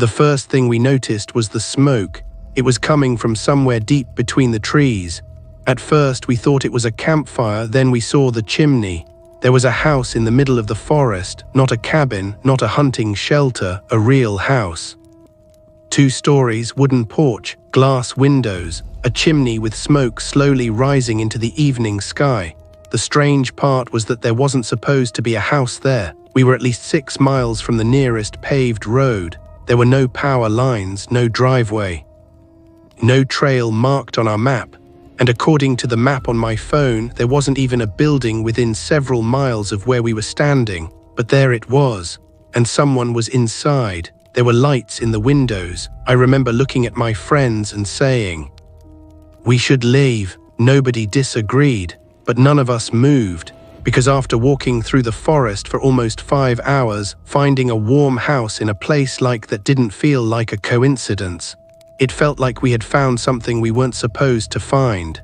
The first thing we noticed was the smoke. It was coming from somewhere deep between the trees. At first we thought it was a campfire, then we saw the chimney. There was a house in the middle of the forest, not a cabin, not a hunting shelter, a real house. 2 stories, wooden porch, glass windows, a chimney with smoke slowly rising into the evening sky. The strange part was that there wasn't supposed to be a house there. We were at least 6 miles from the nearest paved road. There were no power lines, no driveway, no trail marked on our map. And according to the map on my phone, there wasn't even a building within several miles of where we were standing. But there it was, and someone was inside. There were lights in the windows. I remember looking at my friends and saying, "We should leave." Nobody disagreed, but none of us moved, because after walking through the forest for almost 5 hours, finding a warm house in a place like that didn't feel like a coincidence. It felt like we had found something we weren't supposed to find.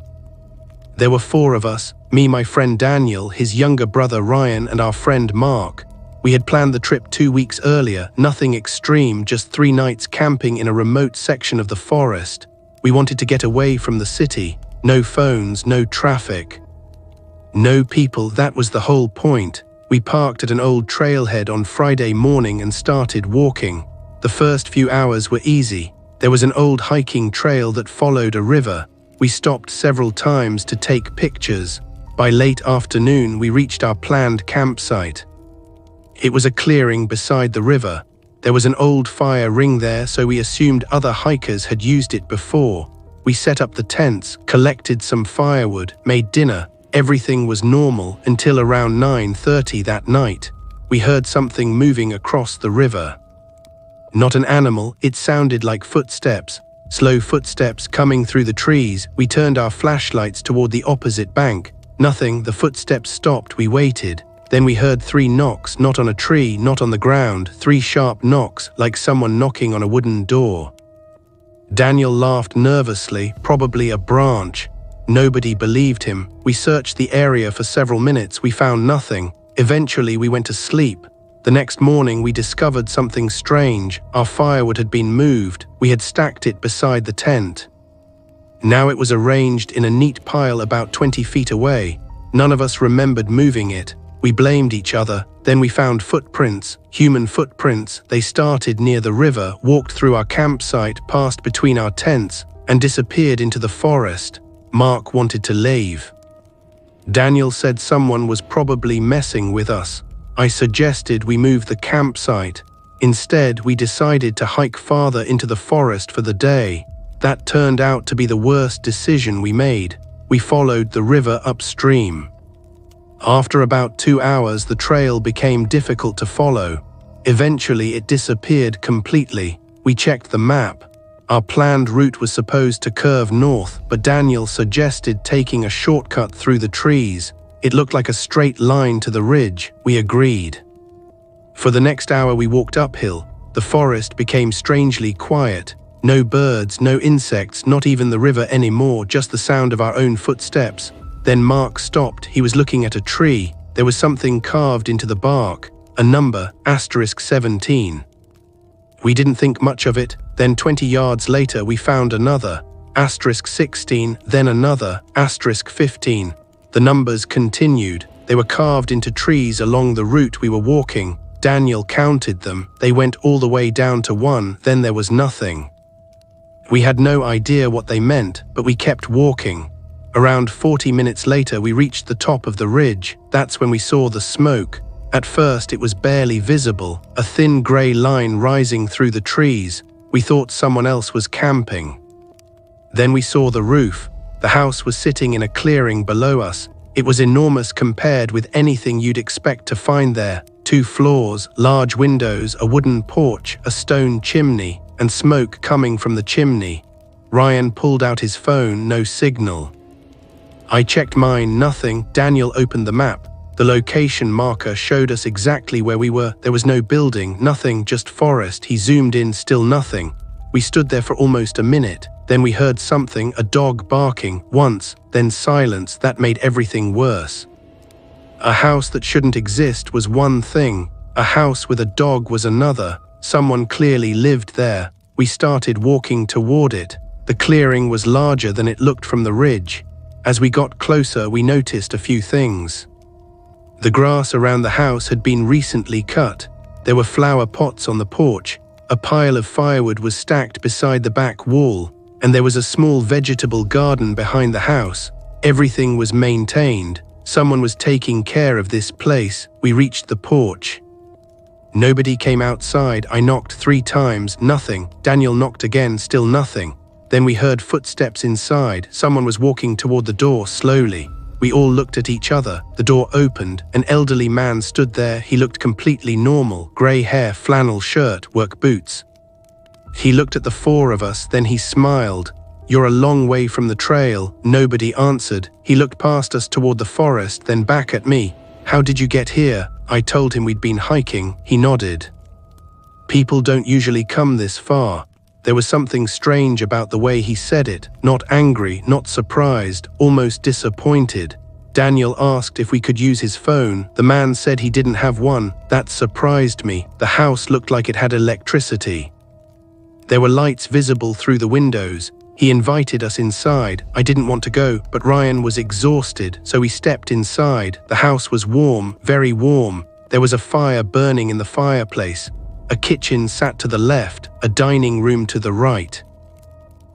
There were 4 of us, me, my friend Daniel, his younger brother Ryan, and our friend Mark. We had planned the trip 2 weeks earlier, nothing extreme, just 3 nights camping in a remote section of the forest. We wanted to get away from the city. No phones, no traffic, no people, that was the whole point. We parked at an old trailhead on Friday morning and started walking. The first few hours were easy. There was an old hiking trail that followed a river. We stopped several times to take pictures. By late afternoon, we reached our planned campsite. It was a clearing beside the river. There was an old fire ring there, so we assumed other hikers had used it before. We set up the tents, collected some firewood, made dinner. Everything was normal until around 9:30 that night. We heard something moving across the river. Not an animal, it sounded like footsteps. Slow footsteps coming through the trees. We turned our flashlights toward the opposite bank. Nothing, the footsteps stopped, we waited. Then we heard 3 knocks, not on a tree, not on the ground, 3 sharp knocks, like someone knocking on a wooden door. Daniel laughed nervously, probably a branch. Nobody believed him. We searched the area for several minutes, we found nothing. Eventually we went to sleep. The next morning we discovered something strange. Our firewood had been moved. We had stacked it beside the tent. Now it was arranged in a neat pile about 20 feet away. None of us remembered moving it. We blamed each other. Then we found footprints, human footprints. They started near the river, walked through our campsite, passed between our tents, and disappeared into the forest. Mark wanted to leave. Daniel said someone was probably messing with us. I suggested we move the campsite. Instead, we decided to hike farther into the forest for the day. That turned out to be the worst decision we made. We followed the river upstream. After about 2 hours, the trail became difficult to follow. Eventually, it disappeared completely. We checked the map. Our planned route was supposed to curve north, but Daniel suggested taking a shortcut through the trees. It looked like a straight line to the ridge. We agreed. For the next hour we walked uphill. The forest became strangely quiet. No birds, no insects, not even the river anymore, just the sound of our own footsteps. Then Mark stopped. He was looking at a tree. There was something carved into the bark. A number, *17. We didn't think much of it. Then 20 yards later we found another, *16, then another, *15. The numbers continued. They were carved into trees along the route we were walking. Daniel counted them. They went all the way down to 1, then there was nothing. We had no idea what they meant, but we kept walking. Around 40 minutes later we reached the top of the ridge. That's when we saw the smoke. At first it was barely visible, a thin grey line rising through the trees. We thought someone else was camping. Then we saw the roof. The house was sitting in a clearing below us. It was enormous compared with anything you'd expect to find there. 2 floors, large windows, a wooden porch, a stone chimney, and smoke coming from the chimney. Ryan pulled out his phone, no signal. I checked mine, nothing. Daniel opened the map. The location marker showed us exactly where we were. There was no building, nothing, just forest. He zoomed in, still nothing. We stood there for almost a minute. Then we heard something, a dog barking, once, then silence. That made everything worse. A house that shouldn't exist was one thing. A house with a dog was another. Someone clearly lived there. We started walking toward it. The clearing was larger than it looked from the ridge. As we got closer, we noticed a few things. The grass around the house had been recently cut. There were flower pots on the porch. A pile of firewood was stacked beside the back wall, and there was a small vegetable garden behind the house. Everything was maintained. Someone was taking care of this place. We reached the porch. Nobody came outside. I knocked 3 times, nothing. Daniel knocked again, still nothing. Then we heard footsteps inside. Someone was walking toward the door slowly. We all looked at each other. The door opened. An elderly man stood there. He looked completely normal. Grey hair, flannel shirt, work boots. He looked at the 4 of us, then he smiled. "You're a long way from the trail." Nobody answered. He looked past us toward the forest, then back at me. "How did you get here?" I told him we'd been hiking. He nodded. People don't usually come this far. There was something strange about the way he said it. Not angry, not surprised, almost disappointed. Daniel asked if we could use his phone. The man said he didn't have one. That surprised me. The house looked like it had electricity. There were lights visible through the windows. He invited us inside. I didn't want to go, but Ryan was exhausted, so we stepped inside. The house was warm, very warm. There was a fire burning in the fireplace. A kitchen sat to the left, a dining room to the right.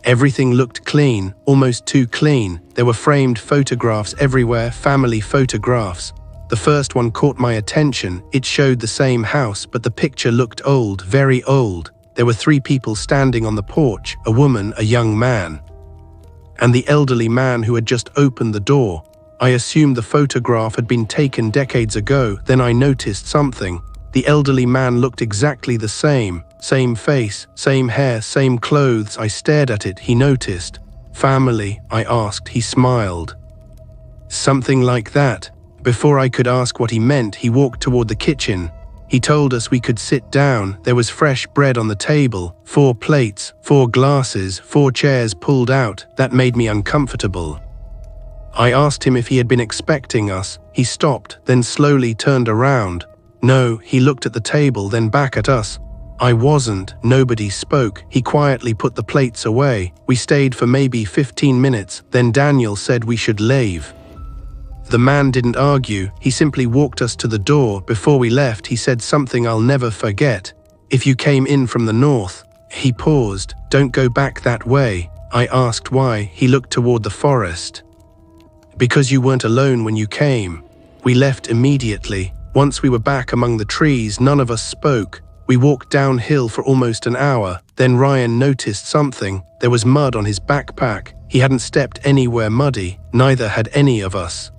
Everything looked clean, almost too clean. There were framed photographs everywhere, family photographs. The first one caught my attention. It showed the same house, but the picture looked old, very old. There were 3 people standing on the porch, a woman, a young man, and the elderly man who had just opened the door. I assumed the photograph had been taken decades ago. Then I noticed something. The elderly man looked exactly the same. Same face, same hair, same clothes. I stared at it. He noticed. "Family?" I asked. He smiled. "Something like that." Before I could ask what he meant, he walked toward the kitchen. He told us we could sit down. There was fresh bread on the table, 4 plates, 4 glasses, 4 chairs pulled out. That made me uncomfortable. I asked him if he had been expecting us. He stopped, then slowly turned around. No, he looked at the table, then back at us. I wasn't. Nobody spoke. He quietly put the plates away. We stayed for maybe 15 minutes. Then Daniel said we should leave. The man didn't argue. He simply walked us to the door. Before we left, he said something I'll never forget. "If you came in from the north." He paused. "Don't go back that way." I asked why. He looked toward the forest. "Because you weren't alone when you came." We left immediately. Once we were back among the trees, none of us spoke. We walked downhill for almost an hour. Then Ryan noticed something. There was mud on his backpack. He hadn't stepped anywhere muddy. Neither had any of us.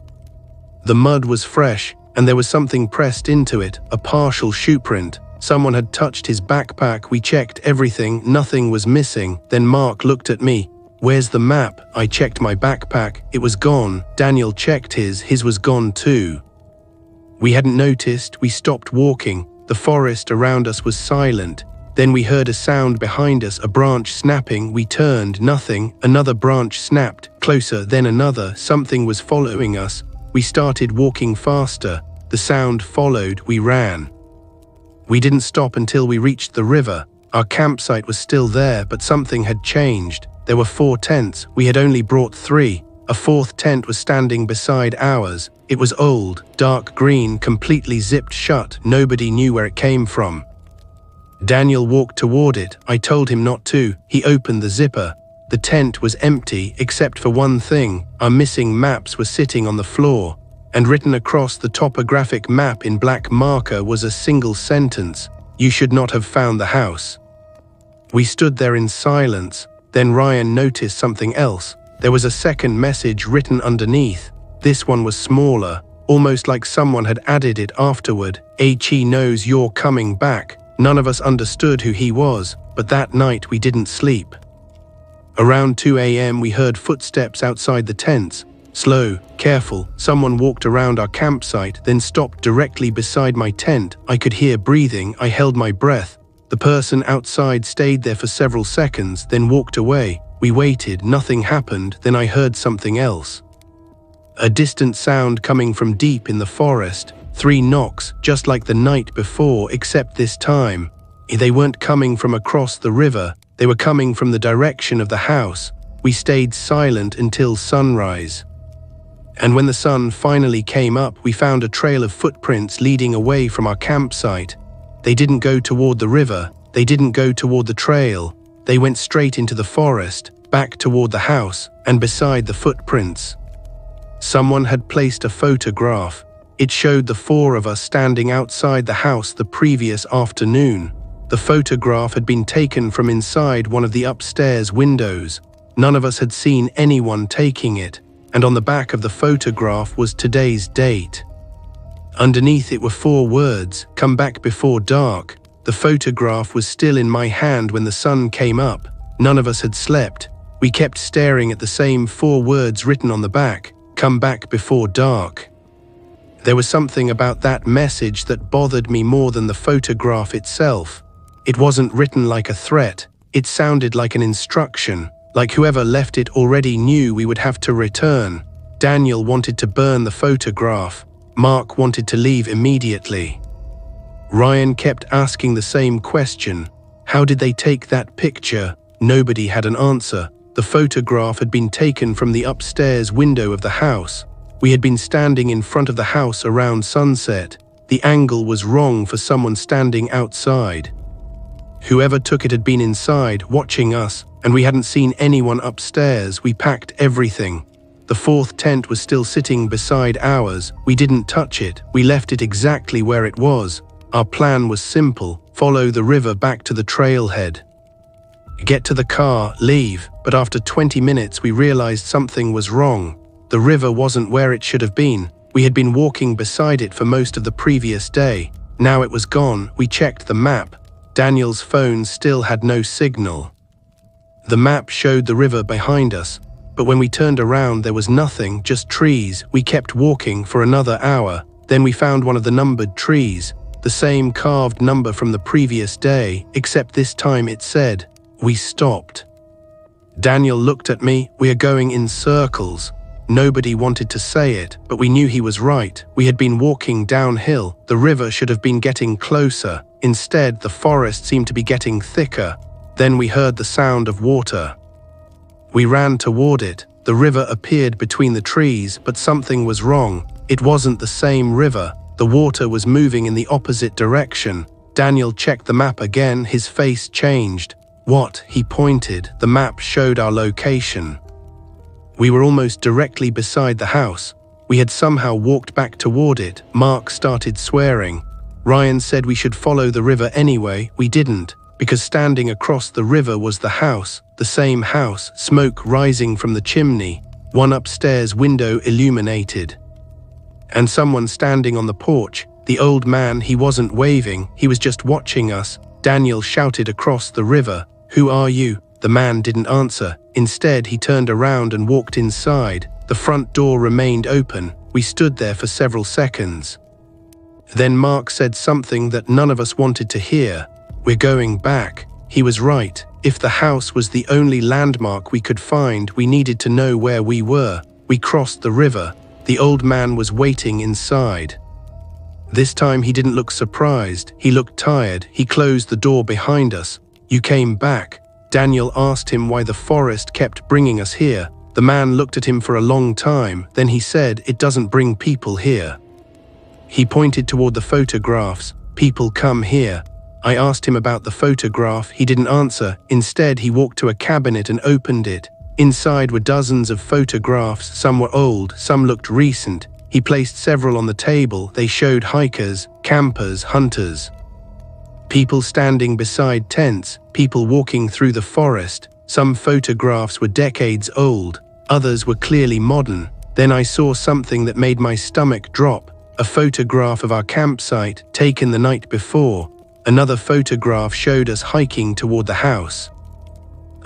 The mud was fresh, and there was something pressed into it, a partial shoe print. Someone had touched his backpack. We checked everything. Nothing was missing. Then Mark looked at me. "Where's the map?" I checked my backpack. It was gone. Daniel checked his. His was gone too. We hadn't noticed. We stopped walking. The forest around us was silent. Then we heard a sound behind us, a branch snapping. We turned. Nothing. Another branch snapped. Closer, then another. Something was following us. We started walking faster. The sound followed. We ran. We didn't stop until we reached the river. Our campsite was still there, but something had changed. There were 4 tents. We had only brought 3. A 4th tent was standing beside ours. It was old, dark green, completely zipped shut. Nobody knew where it came from. Daniel walked toward it. I told him not to. He opened the zipper. The tent was empty, except for one thing. Our missing maps were sitting on the floor, and written across the topographic map in black marker was a single sentence: "You should not have found the house." We stood there in silence. Then Ryan noticed something else. There was a second message written underneath. This one was smaller, almost like someone had added it afterward. "He knows you're coming back." None of us understood who he was, but that night we didn't sleep. Around 2 a.m. we heard footsteps outside the tents. Slow, careful. Someone walked around our campsite, then stopped directly beside my tent. I could hear breathing. I held my breath. The person outside stayed there for several seconds, then walked away. We waited. Nothing happened. Then I heard something else. A distant sound coming from deep in the forest. 3 knocks, just like the night before, except this time They weren't coming from across the river, they were coming from the direction of the house. We stayed silent until sunrise. And when the sun finally came up, we found a trail of footprints leading away from our campsite. They didn't go toward the river, they didn't go toward the trail. They went straight into the forest, back toward the house, and beside the footprints. Someone had placed a photograph. It showed the four of us standing outside the house the previous afternoon. The photograph had been taken from inside one of the upstairs windows. None of us had seen anyone taking it, and on the back of the photograph was today's date. Underneath it were 4 words, "Come back before dark." The photograph was still in my hand when the sun came up. None of us had slept. We kept staring at the same 4 words written on the back, "Come back before dark." There was something about that message that bothered me more than the photograph itself. It wasn't written like a threat. It sounded like an instruction, like whoever left it already knew we would have to return. Daniel wanted to burn the photograph. Mark wanted to leave immediately. Ryan kept asking the same question. How did they take that picture? Nobody had an answer. The photograph had been taken from the upstairs window of the house. We had been standing in front of the house around sunset. The angle was wrong for someone standing outside. Whoever took it had been inside, watching us, and we hadn't seen anyone upstairs. We packed everything. The 4th tent was still sitting beside ours. We didn't touch it. We left it exactly where it was. Our plan was simple: follow the river back to the trailhead. Get to the car, leave, but after 20 minutes we realized something was wrong. The river wasn't where it should have been. We had been walking beside it for most of the previous day. Now it was gone. We checked the map. Daniel's phone still had no signal. The map showed the river behind us, but when we turned around there was nothing, just trees. We kept walking for another hour. Then we found one of the numbered trees, the same carved number from the previous day, except this time it said, "We stopped." Daniel looked at me. "We are going in circles." Nobody wanted to say it, but we knew he was right. We had been walking downhill. The river should have been getting closer. Instead, the forest seemed to be getting thicker. Then we heard the sound of water. We ran toward it. The river appeared between the trees, but something was wrong. It wasn't the same river. The water was moving in the opposite direction. Daniel checked the map again. His face changed. "What?" He pointed. The map showed our location. We were almost directly beside the house. We had somehow walked back toward it. Mark started swearing. Ryan said we should follow the river anyway. We didn't, because standing across the river was the house, the same house, smoke rising from the chimney, one upstairs window illuminated. And someone standing on the porch. The old man, he wasn't waving, he was just watching us. Daniel shouted across the river, "Who are you?" The man didn't answer. Instead, he turned around and walked inside. The front door remained open. We stood there for several seconds. Then Mark said something that none of us wanted to hear. "We're going back." He was right. If the house was the only landmark we could find, we needed to know where we were. We crossed the river. The old man was waiting inside. This time he didn't look surprised. He looked tired. He closed the door behind us. "You came back?" Daniel asked him why the forest kept bringing us here. The man looked at him for a long time. Then he said, "It doesn't bring people here." He pointed toward the photographs. "People come here." I asked him about the photograph. He didn't answer. Instead, he walked to a cabinet and opened it. Inside were dozens of photographs. Some were old, some looked recent. He placed several on the table. They showed hikers, campers, hunters. People standing beside tents, people walking through the forest. Some photographs were decades old, others were clearly modern. Then I saw something that made my stomach drop. A photograph of our campsite, taken the night before. Another photograph showed us hiking toward the house.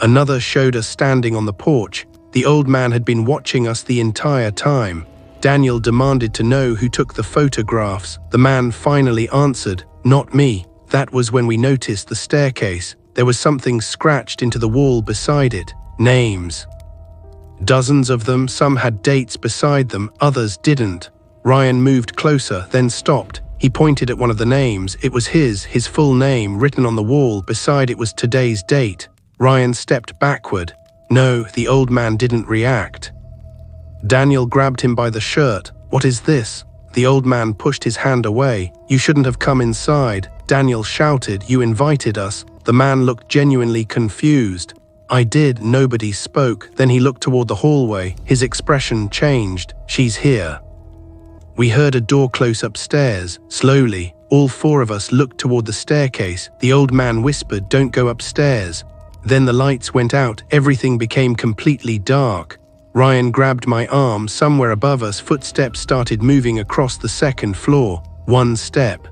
Another showed us standing on the porch. The old man had been watching us the entire time. Daniel demanded to know who took the photographs. The man finally answered, "Not me." That was when we noticed the staircase. There was something scratched into the wall beside it. Names. Dozens of them, some had dates beside them, others didn't. Ryan moved closer, then stopped. He pointed at one of the names. It was his full name written on the wall. Beside it was today's date. Ryan stepped backward. No, the old man didn't react. Daniel grabbed him by the shirt. What is this? The old man pushed his hand away. You shouldn't have come inside. Daniel shouted. You invited us. The man looked genuinely confused. I did. Nobody spoke. Then he looked toward the hallway. His expression changed. She's here. We heard a door close upstairs. Slowly, all four of us looked toward the staircase. The old man whispered, "Don't go upstairs." Then the lights went out. Everything became completely dark. Ryan grabbed my arm. Somewhere above us, footsteps started moving across the second floor. One step.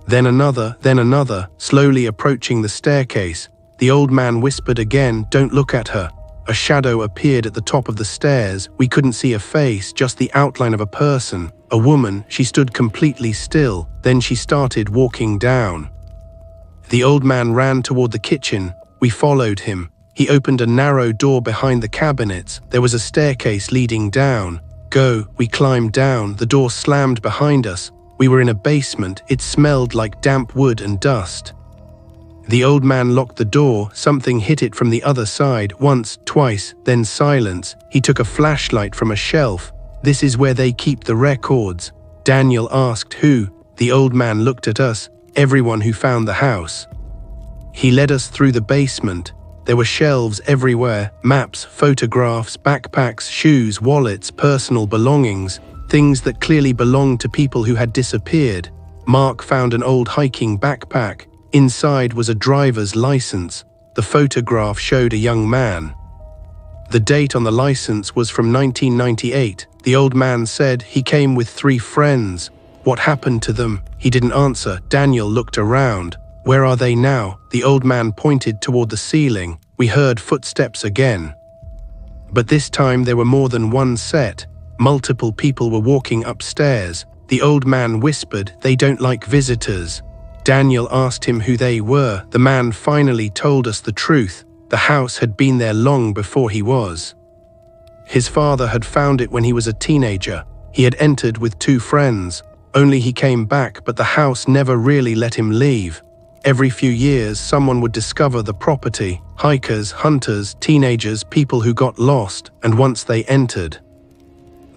Then another, slowly approaching the staircase. The old man whispered again, "Don't look at her." A shadow appeared at the top of the stairs. We couldn't see a face, just the outline of a person. A woman. She stood completely still. Then she started walking down. The old man ran toward the kitchen. We followed him. He opened a narrow door behind the cabinets. There was a staircase leading down. Go. We climbed down. The door slammed behind us. We were in a basement. It smelled like damp wood and dust. The old man locked the door. Something hit it from the other side, once, twice, then silence. He took a flashlight from a shelf. This is where they keep the records. Daniel asked, who? The old man looked at us. Everyone who found the house. He led us through the basement. There were shelves everywhere, maps, photographs, backpacks, shoes, wallets, personal belongings, things that clearly belonged to people who had disappeared. Mark found an old hiking backpack. Inside was a driver's license. The photograph showed a young man. The date on the license was from 1998. The old man said he came with 3 friends. What happened to them? He didn't answer. Daniel looked around. Where are they now? The old man pointed toward the ceiling. We heard footsteps again. But this time there were more than one set. Multiple people were walking upstairs. The old man whispered, "They don't like visitors." Daniel asked him who they were. The man finally told us the truth. The house had been there long before he was. His father had found it when he was a teenager. He had entered with 2 friends. Only he came back, but the house never really let him leave. Every few years, someone would discover the property. Hikers, hunters, teenagers, people who got lost, and once they entered,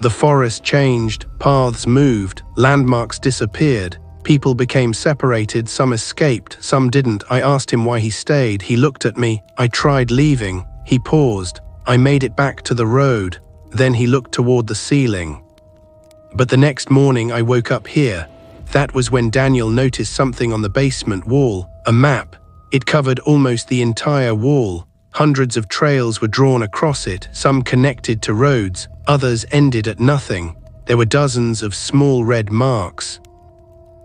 the forest changed, paths moved, landmarks disappeared. People became separated, some escaped, some didn't. I asked him why he stayed. He looked at me. I tried leaving. He paused. I made it back to the road. Then he looked toward the ceiling. But the next morning I woke up here. That was when Daniel noticed something on the basement wall, a map. It covered almost the entire wall. Hundreds of trails were drawn across it, some connected to roads, others ended at nothing. There were dozens of small red marks.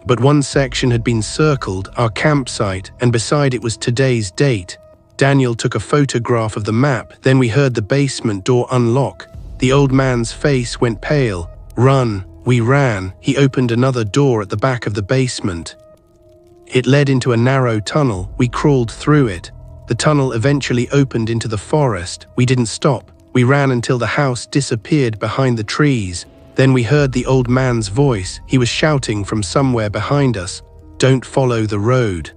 But one section had been circled, our campsite, and beside it was today's date. Daniel took a photograph of the map, then we heard the basement door unlock. The old man's face went pale. Run. We ran. He opened another door at the back of the basement. It led into a narrow tunnel. We crawled through it. The tunnel eventually opened into the forest. We didn't stop. We ran until the house disappeared behind the trees. Then we heard the old man's voice. He was shouting from somewhere behind us, "Don't follow the road."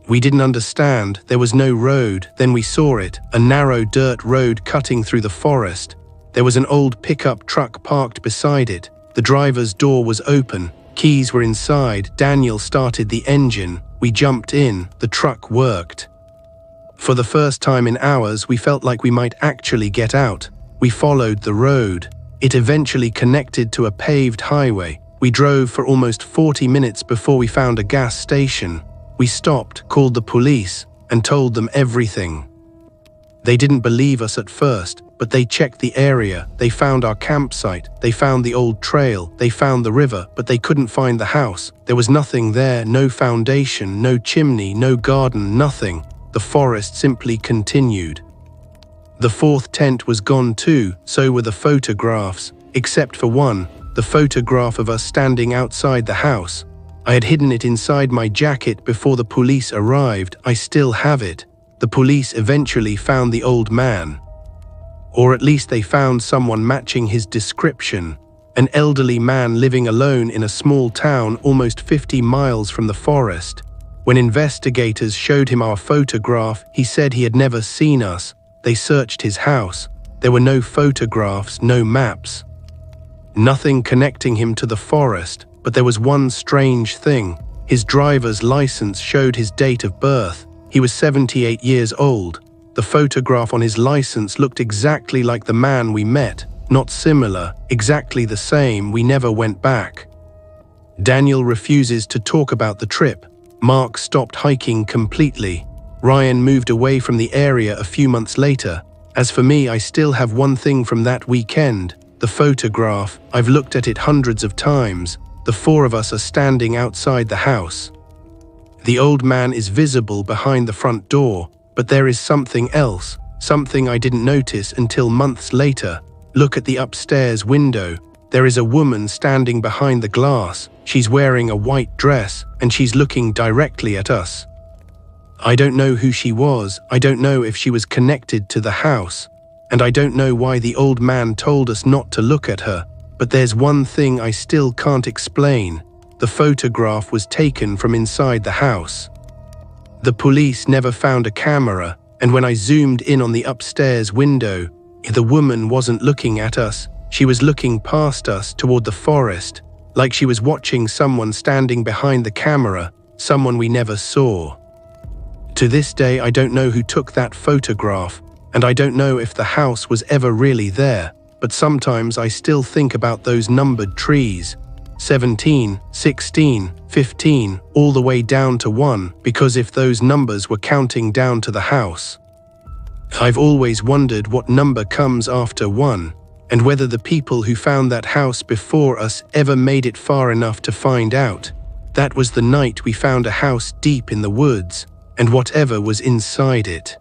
We didn't understand. There was no road. Then we saw it, a narrow dirt road cutting through the forest. There was an old pickup truck parked beside it. The driver's door was open. Keys were inside. Daniel started the engine. We jumped in. The truck worked. For the first time in hours, we felt like we might actually get out. We followed the road. It eventually connected to a paved highway. We drove for almost 40 minutes before we found a gas station. We stopped, called the police, and told them everything. They didn't believe us at first, but they checked the area. They found our campsite. They found the old trail. They found the river, but they couldn't find the house. There was nothing there, no foundation, no chimney, no garden, nothing. The forest simply continued. The 4th tent was gone too, so were the photographs, except for one, the photograph of us standing outside the house. I had hidden it inside my jacket before the police arrived. I still have it. The police eventually found the old man. Or at least they found someone matching his description. An elderly man living alone in a small town almost 50 miles from the forest. When investigators showed him our photograph, he said he had never seen us. They searched his house. There were no photographs, no maps. Nothing connecting him to the forest, but there was one strange thing. His driver's license showed his date of birth. He was 78 years old. The photograph on his license looked exactly like the man we met. Not similar, exactly the same. We never went back. Daniel refuses to talk about the trip. Mark stopped hiking completely. Ryan moved away from the area a few months later. As for me, I still have one thing from that weekend. The photograph. I've looked at it hundreds of times. The four of us are standing outside the house. The old man is visible behind the front door, but there is something else, something I didn't notice until months later. Look at the upstairs window. There is a woman standing behind the glass. She's wearing a white dress, and she's looking directly at us. I don't know who she was. I don't know if she was connected to the house. And I don't know why the old man told us not to look at her. But there's one thing I still can't explain. The photograph was taken from inside the house. The police never found a camera, and when I zoomed in on the upstairs window, the woman wasn't looking at us. She was looking past us toward the forest, like she was watching someone standing behind the camera, someone we never saw. To this day, I don't know who took that photograph, and I don't know if the house was ever really there, but sometimes I still think about those numbered trees. 17, 16, 15, all the way down to 1, because if those numbers were counting down to the house. I've always wondered what number comes after 1, and whether the people who found that house before us ever made it far enough to find out. That was the night we found a house deep in the woods, and whatever was inside it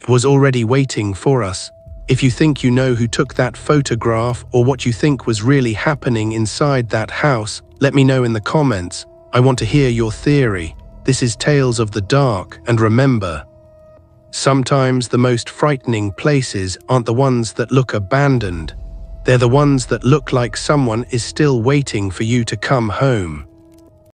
was already waiting for us. If you think you know who took that photograph or what you think was really happening inside that house, let me know in the comments. I want to hear your theory. This is Tales of the Dark, and remember, sometimes the most frightening places aren't the ones that look abandoned. They're the ones that look like someone is still waiting for you to come home.